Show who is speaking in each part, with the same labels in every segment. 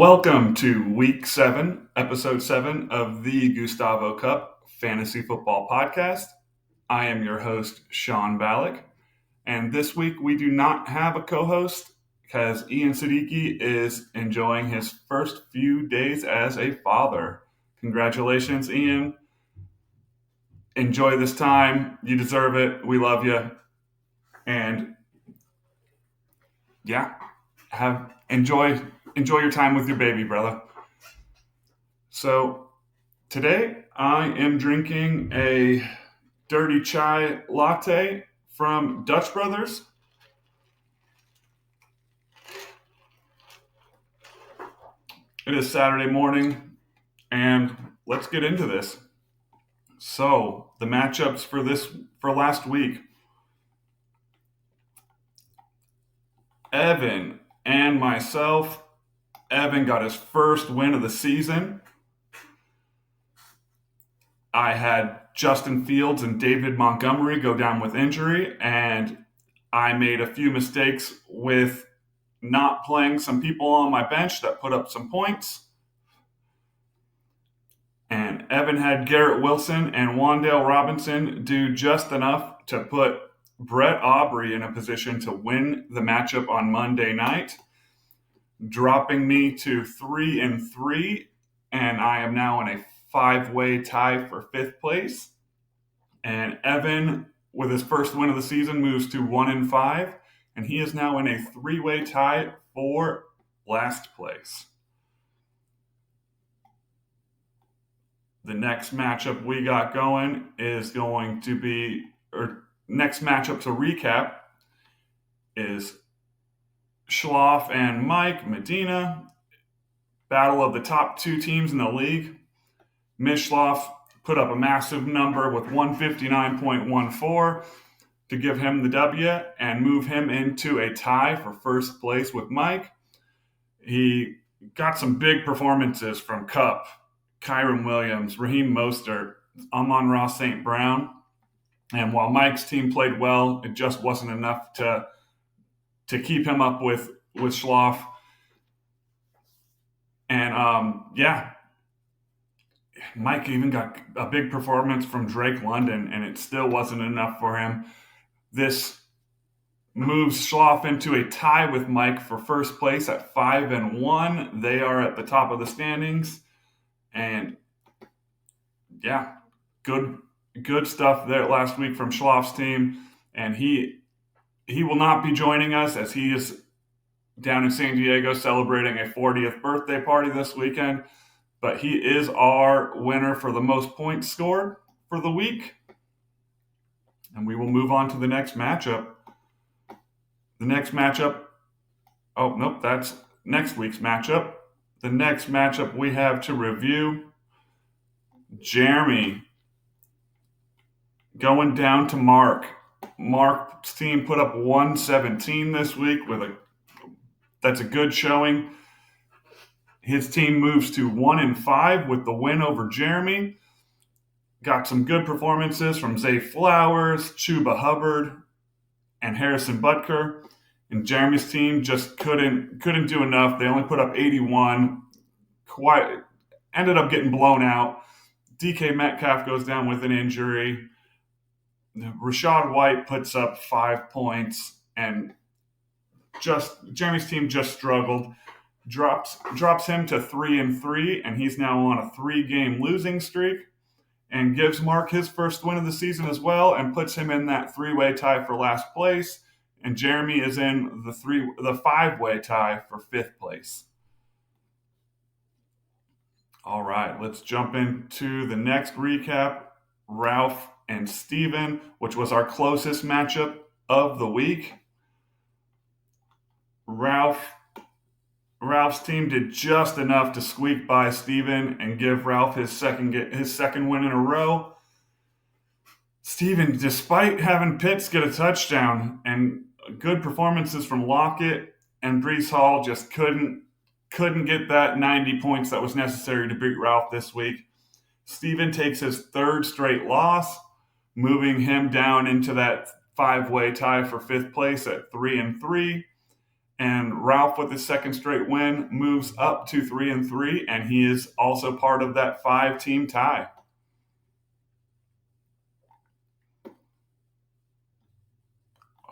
Speaker 1: Welcome to Week 7, Episode 7 of the Gustavo Cup Fantasy Football Podcast. I am your host, Sean Ballek, and this week we do not have a co-host because Ian Siddiqui is enjoying his first few days as a father. Congratulations, Ian. Enjoy this time. You deserve it. We love you. And yeah, enjoy your time with your baby, brother. So today I am drinking a dirty chai latte from Dutch Brothers. It is Saturday morning, and let's get into this. So the matchups for last week. Evan and myself. Evan got his first win of the season. I had Justin Fields and David Montgomery go down with injury, and I made a few mistakes with not playing some people on my bench that put up some points. And Evan had Garrett Wilson and Wan'Dale Robinson do just enough to put Brett Aubrey in a position to win the matchup on Monday night, dropping me to 3-3, and I am now in a 5-way tie for 5th place. And Evan, with his first win of the season, moves to 1-5, and he is now in a 3-way tie for last place. The next matchup we got going is going to be, or next matchup to recap is Schloff and Mike Medina. Battle of the top two teams in the league. Schloff put up a massive number with 159.14 to give him the W and move him into a tie for first place with Mike. He got some big performances from Kupp, Kyren Williams, Raheem Mostert, Amon-Ra St. Brown. And while Mike's team played well, it just wasn't enough to keep him up with Schloff. And Mike even got a big performance from Drake London, and it still wasn't enough for him. This moves Schloff into a tie with Mike for first place at 5-1. They are at the top of the standings. And yeah, good stuff there last week from Schloff's team. And he will not be joining us as he is down in San Diego celebrating a 40th birthday party this weekend. But he is our winner for the most points scored for the week. And we will move on to the next matchup. That's next week's matchup. The next matchup we have to review, Jeremy going down to Mark. Mark's team put up 117 this week that's a good showing. His team moves to 1-5 with the win over Jeremy. Got some good performances from Zay Flowers, Chuba Hubbard, and Harrison Butker. And Jeremy's team just couldn't do enough. They only put up 81. Ended up getting blown out. DK Metcalf goes down with an injury. Rachaad White puts up 5 points, and Jeremy's team just struggled. Drops him to 3-3, and he's now on a 3-game losing streak, and gives Mark his first win of the season as well, and puts him in that 3-way tie for last place. And Jeremy is in the 5-way tie for 5th place. All right, let's jump into the next recap. Ralph and Steven, which was our closest matchup of the week. Ralph's team did just enough to squeak by Steven and give Ralph his second win in a row. Steven, despite having Pitts get a touchdown and good performances from Lockett and Breece Hall, just couldn't get that 90 points that was necessary to beat Ralph this week. Steven takes his 3rd straight loss, moving him down into that 5-way tie for 5th place at 3-3. And Ralph, with his second straight win, moves up to 3-3, and he is also part of that 5-team tie.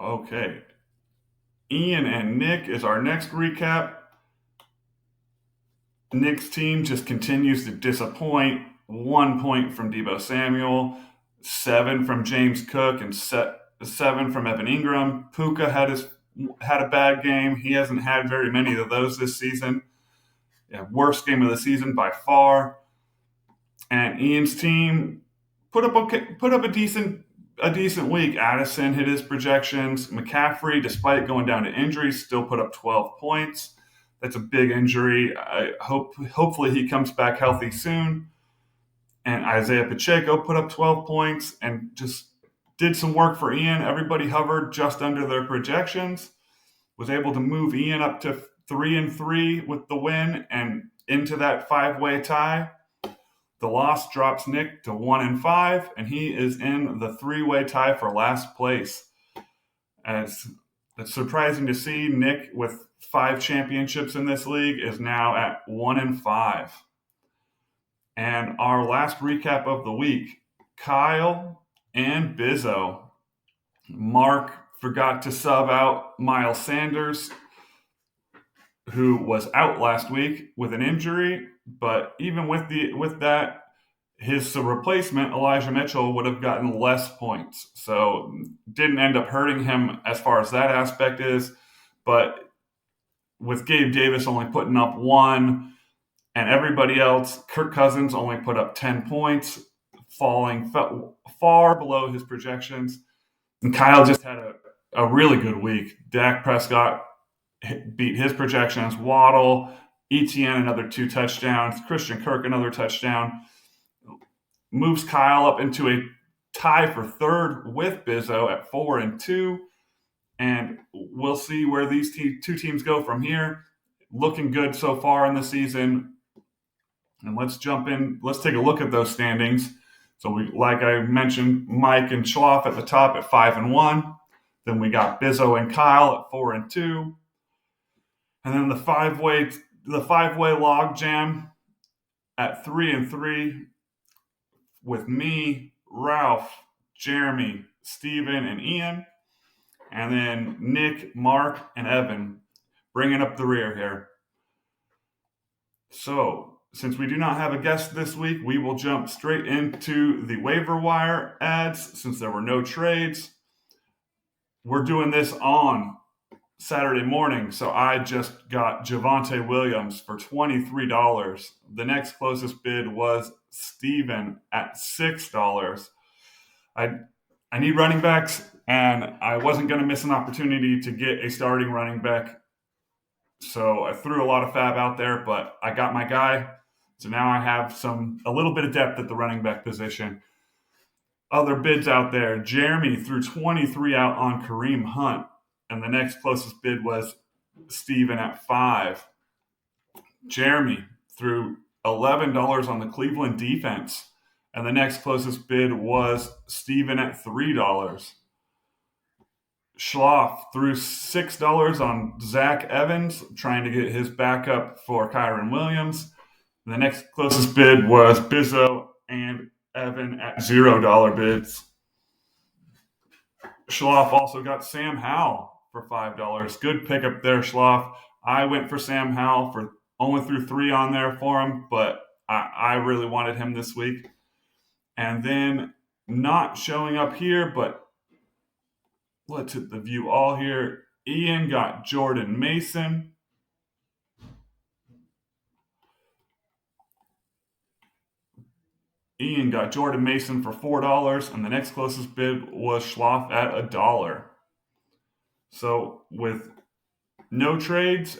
Speaker 1: Okay. Ian and Nick is our next recap. Nick's team just continues to disappoint. 1 point from Deebo Samuel, 7 from James Cook, and 7 from Evan Ingram. Puka had a bad game. He hasn't had very many of those this season. Yeah, worst game of the season by far. And Ian's team put up a decent week. Addison hit his projections. McCaffrey, despite going down to injuries, still put up 12 points. That's a big injury. Hopefully he comes back healthy soon. And Isaiah Pacheco put up 12 points and just did some work for Ian. Everybody hovered just under their projections. Was able to move Ian up to 3-3 with the win and into that 5-way tie. The loss drops Nick to 1-5, and he is in the 3-way tie for last place. As it's surprising to see, Nick, with 5 championships in this league, is now at 1-5. And our last recap of the week, Kyle and Bizzo. Mark forgot to sub out Miles Sanders, who was out last week with an injury. But even with that, his replacement, Elijah Mitchell, would have gotten less points. So didn't end up hurting him as far as that aspect is. But with Gabe Davis only putting up 1, and everybody else, Kirk Cousins only put up 10 points, falling far below his projections. And Kyle just had a really good week. Dak Prescott beat his projections. Waddle, ETN, another 2 touchdowns. Christian Kirk, another touchdown. Moves Kyle up into a tie for third with Bizzo at 4-2. And we'll see where these two teams go from here. Looking good so far in the season. And let's jump in. Let's take a look at those standings. So like I mentioned, Mike and Schloff at the top at 5-1. Then we got Bizzo and Kyle at 4-2. And then the five-way log jam at 3-3 with me, Ralph, Jeremy, Steven, and Ian. And then Nick, Mark, and Evan bringing up the rear here. So, since we do not have a guest this week, we will jump straight into the waiver wire ads since there were no trades. We're doing this on Saturday morning, so I just got Javonte Williams for $23. The next closest bid was Steven at $6. I need running backs, and I wasn't going to miss an opportunity to get a starting running back. So I threw a lot of fab out there, but I got my guy. So now I have a little bit of depth at the running back position. Other bids out there. Jeremy threw 23 out on Kareem Hunt, and the next closest bid was Steven at $5. Jeremy threw $11 on the Cleveland defense, and the next closest bid was Steven at $3. Schloff threw $6 on Zach Evans, trying to get his backup for Kyron Williams. The next closest bid was Bizzo and Evan at $0 bids. Schloff also got Sam Howell for $5. Good pickup there, Schloff. I went for Sam Howell only threw 3 on there for him, but I really wanted him this week. And then not showing up here, but let's hit the view all here. Ian got Jordan Mason. Ian got Jordan Mason for $4, and the next closest bid was Schloff at $1. So with no trades,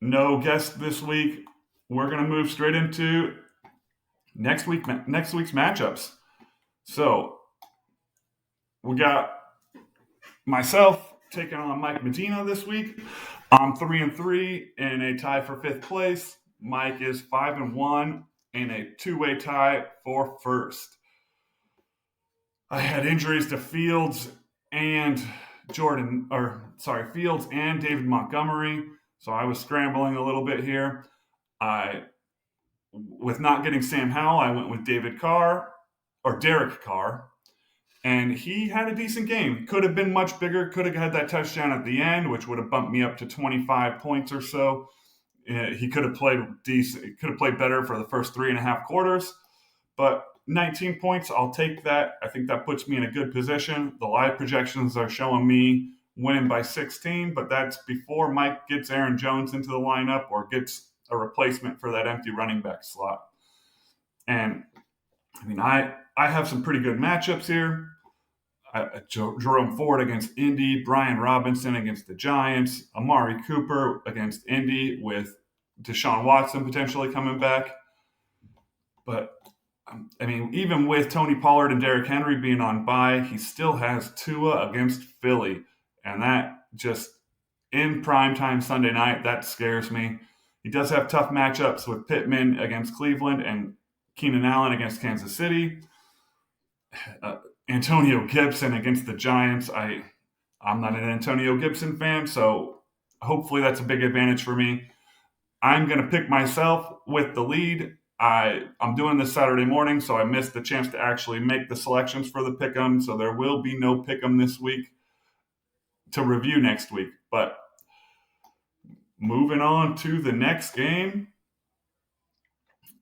Speaker 1: no guests this week, we're going to move straight into next week's matchups. So we got myself taking on Mike Medina this week. I'm 3-3 in a tie for 5th place. Mike is 5-1 in a 2-way tie for first. I had injuries to Fields and Fields and David Montgomery. So I was scrambling a little bit here. With not getting Sam Howell, I went with Derek Carr, and he had a decent game. Could have been much bigger. Could have had that touchdown at the end, which would have bumped me up to 25 points or so. He could have played decent. He could have played better for the first 3.5 quarters, but 19 points, I'll take that. I think that puts me in a good position. The live projections are showing me winning by 16, but that's before Mike gets Aaron Jones into the lineup or gets a replacement for that empty running back slot. And I mean, I have some pretty good matchups here. Jerome Ford against Indy, Brian Robinson against the Giants, Amari Cooper against Indy with Deshaun Watson potentially coming back. But I mean, even with Tony Pollard and Derrick Henry being on bye, he still has Tua against Philly. And that just in primetime Sunday night, that scares me. He does have tough matchups with Pittman against Cleveland and Keenan Allen against Kansas City. Antonio Gibson against the Giants. I'm not an Antonio Gibson fan, so hopefully that's a big advantage for me. I'm going to pick myself with the lead. I'm doing this Saturday morning, so I missed the chance to actually make the selections for the pick'em, so there will be no pick'em this week to review next week. But moving on to the next game,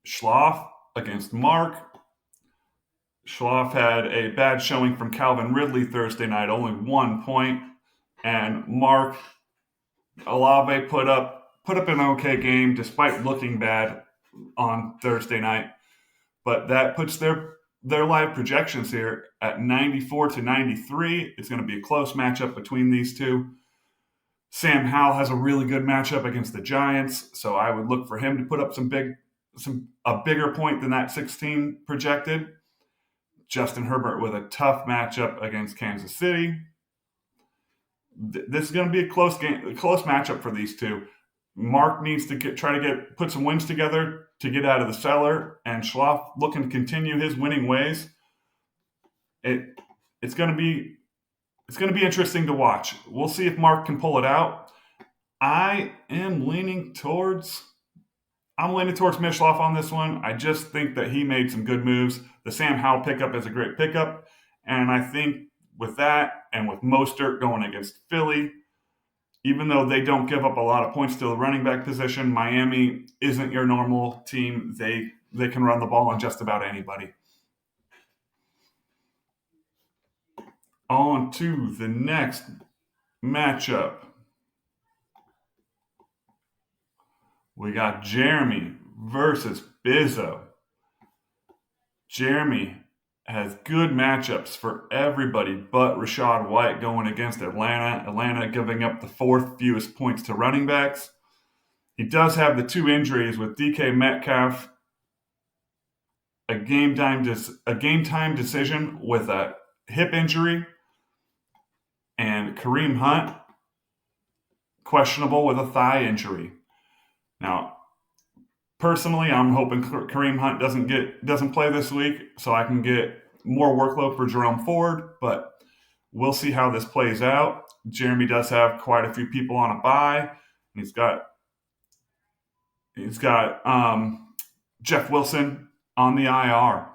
Speaker 1: Schloff against Mark. Schloff had a bad showing from Calvin Ridley Thursday night, only 1 point. And Mark Olave put up an okay game despite looking bad on Thursday night. But that puts their live projections here at 94 to 93. It's going to be a close matchup between these two. Sam Howell has a really good matchup against the Giants, so I would look for him to put up a bigger point than that 16 projected. Justin Herbert with a tough matchup against Kansas City. This is going to be a close matchup for these two. Mark needs to put some wins together to get out of the cellar, and Schloff looking to continue his winning ways. It's going to be interesting to watch. We'll see if Mark can pull it out. I'm leaning towards Mishloff on this one. I just think that he made some good moves. The Sam Howell pickup is a great pickup. And I think with that and with Mostert going against Philly, even though they don't give up a lot of points to the running back position, Miami isn't your normal team. They can run the ball on just about anybody. On to the next matchup. We got Jeremy versus Bizzo. Jeremy has good matchups for everybody but Rachaad White going against Atlanta. Atlanta giving up the fourth fewest points to running backs. He does have the two injuries with DK Metcalf, a game time decision with a hip injury, and Kareem Hunt questionable with a thigh injury. Now, personally, I'm hoping Kareem Hunt doesn't play this week so I can get more workload for Jerome Ford, but we'll see how this plays out. Jeremy does have quite a few people on a bye. He's got Jeff Wilson on the IR.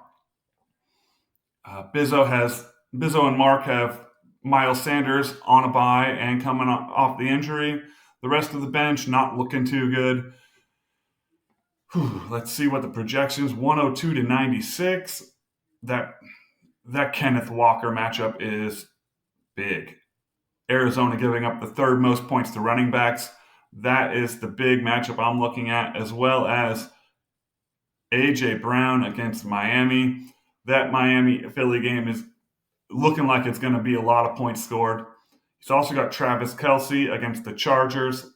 Speaker 1: Bizzo and Mark have Miles Sanders on a bye and coming off the injury. The rest of the bench not looking too good. Let's see what the projections. 102 to 96. That Kenneth Walker matchup is big. Arizona giving up the third most points to running backs. That is the big matchup I'm looking at, as well as A.J. Brown against Miami. That Miami-Philly game is looking like it's going to be a lot of points scored. He's also got Travis Kelce against the Chargers.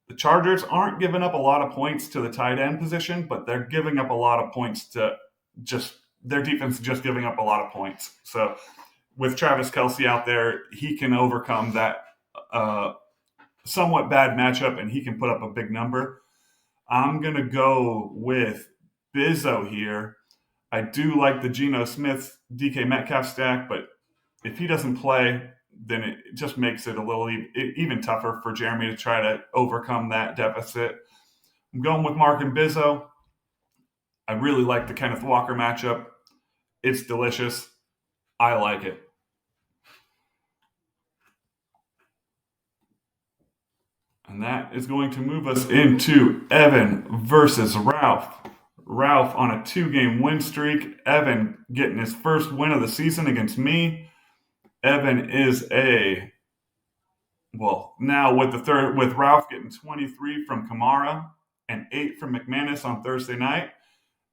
Speaker 1: The Chargers aren't giving up a lot of points to the tight end position, but they're giving up a lot of points to their defense just giving up a lot of points. So with Travis Kelce out there, he can overcome that somewhat bad matchup, and he can put up a big number. I'm going to go with Bizzo here. I do like the Geno Smith, DK Metcalf stack, but if he doesn't play, then it just makes it a little even tougher for Jeremy to try to overcome that deficit. I'm going with Mark and Bizzo. I really like the Kenneth Walker matchup. It's delicious. I like it. And that is going to move us into Evan versus Ralph. Ralph on a 2-game win streak. Evan getting his first win of the season against me. Evan is now with Ralph getting 23 from Kamara and 8 from McManus on Thursday night.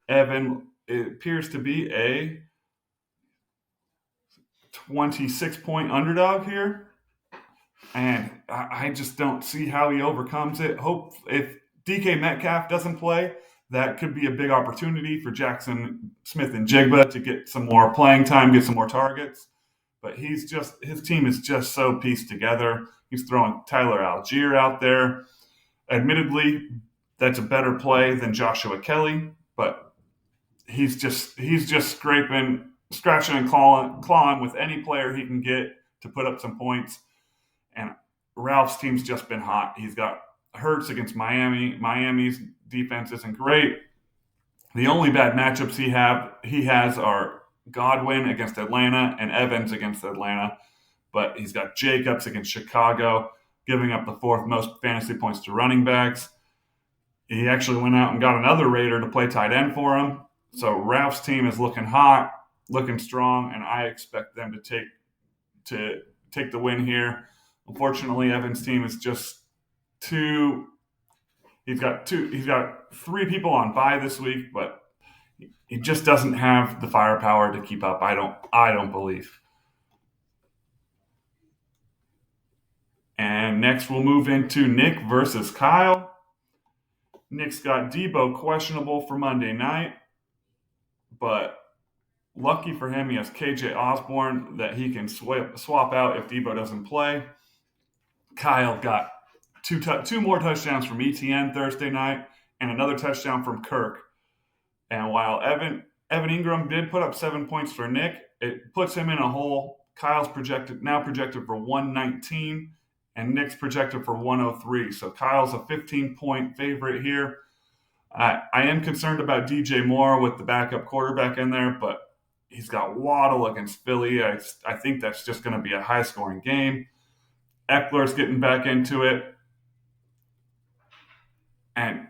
Speaker 1: Evan, it appears to be a 26-point underdog here. And I just don't see how he overcomes it. Hope if DK Metcalf doesn't play, that could be a big opportunity for Jackson Smith and Jigba to get some more playing time, get some more targets. But his team is just so pieced together. He's throwing Tyler Algier out there. Admittedly, that's a better play than Joshua Kelly, but he's just scratching and clawing with any player he can get to put up some points. And Ralph's team's just been hot. He's got Hurts against Miami. Miami's defense isn't great. The only bad matchups he has are Godwin against Atlanta and Evans against Atlanta. But he's got Jacobs against Chicago, giving up the 4th most fantasy points to running backs. He actually went out and got another Raider to play tight end for him. So Ralph's team is looking hot, looking strong, and I expect them to take the win here. Unfortunately, Evan's team is just too. He's got 3 people on bye this week, but he just doesn't have the firepower to keep up. I don't believe. And next, we'll move into Nick versus Kyle. Nick's got Debo questionable for Monday night, but lucky for him, he has KJ Osborne that he can swap out if Debo doesn't play. Kyle got two more touchdowns from ETN Thursday night and another touchdown from Kirk. And while Evan Ingram did put up 7 points for Nick, it puts him in a hole. Kyle's projected for 119, and Nick's projected for 103. So Kyle's a 15-point favorite here. I am concerned about DJ Moore with the backup quarterback in there, but he's got Waddle against Philly. I think that's just going to be a high-scoring game. Eckler's getting back into it. And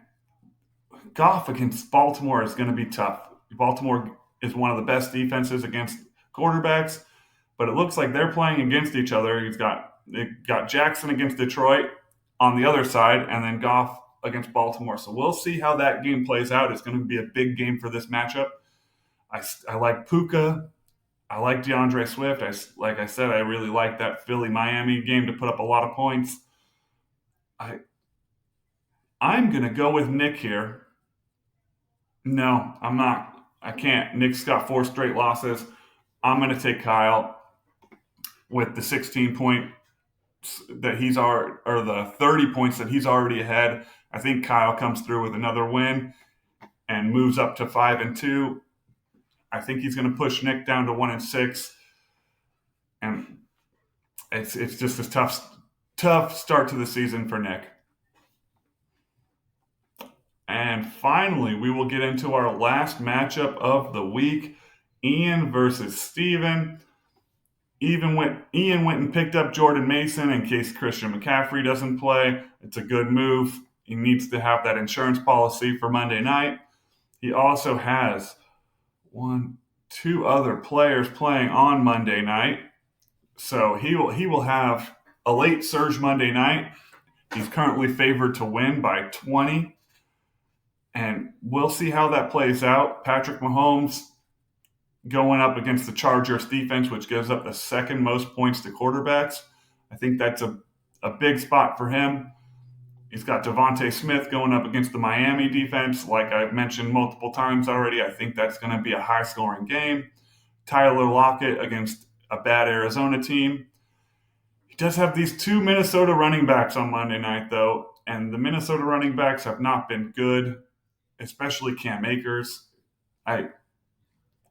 Speaker 1: Goff against Baltimore is going to be tough. Baltimore is one of the best defenses against quarterbacks, but it looks like they're playing against each other. They got Jackson against Detroit on the other side, and then Goff against Baltimore. So we'll see how that game plays out. It's going to be a big game for this matchup. I like Puka. I like DeAndre Swift. Like I said, I really like that Philly-Miami game to put up a lot of points. I'm going to go with Nick here. No, I'm not. I can't. Nick's got 4 straight losses. I'm going to take Kyle with the 16 points that or the 30 points that he's already ahead. I think Kyle comes through with another win and moves up to 5-2. I think he's going to push Nick down to 1-6, and it's just a tough start to the season for Nick. And finally, we will get into our last matchup of the week: Ian versus Steven. Ian went and picked up Jordan Mason in case Christian McCaffrey doesn't play. It's a good move. He needs to have that insurance policy for Monday night. He also has 2 other players playing on Monday night. So he will have a late surge Monday night. He's currently favored to win by 20. And we'll see how that plays out. Patrick Mahomes going up against the Chargers defense, which gives up the 2nd most points to quarterbacks. I think that's a big spot for him. He's got Devontae Smith going up against the Miami defense. Like I've mentioned multiple times already, I think that's going to be a high-scoring game. Tyler Lockett against a bad Arizona team. He does have these 2 Minnesota running backs on Monday night, though, and the Minnesota running backs have not been good, especially Cam Akers. Going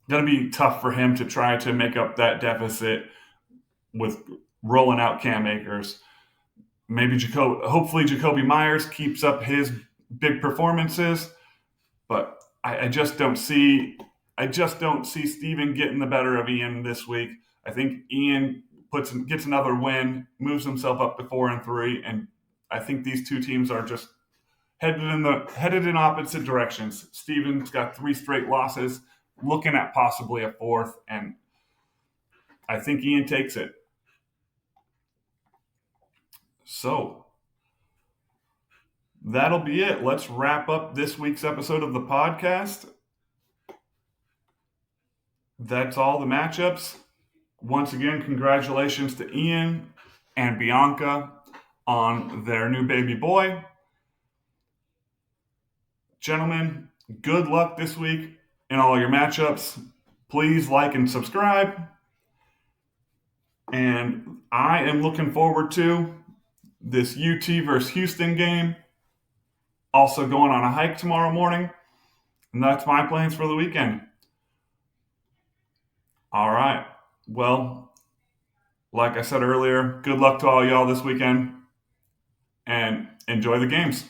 Speaker 1: to be tough for him to try to make up that deficit with rolling out Cam Akers. Maybe hopefully Jacoby Myers keeps up his big performances, but I just don't see Steven getting the better of Ian this week. I think Ian gets another win, moves himself up to 4-3, and I think these two teams are just headed in opposite directions. Steven's got 3 straight losses, looking at possibly a 4th, and I think Ian takes it. So that'll be it. Let's wrap up this week's episode of the podcast. That's all the matchups. Once again, congratulations to Ian and Bianca on their new baby boy. Gentlemen, good luck this week in all your matchups. Please like and subscribe. And I am looking forward to this UT versus Houston game. Also going on a hike tomorrow morning. And that's my plans for the weekend. All right. Well, like I said earlier, good luck to all y'all this weekend. And enjoy the games.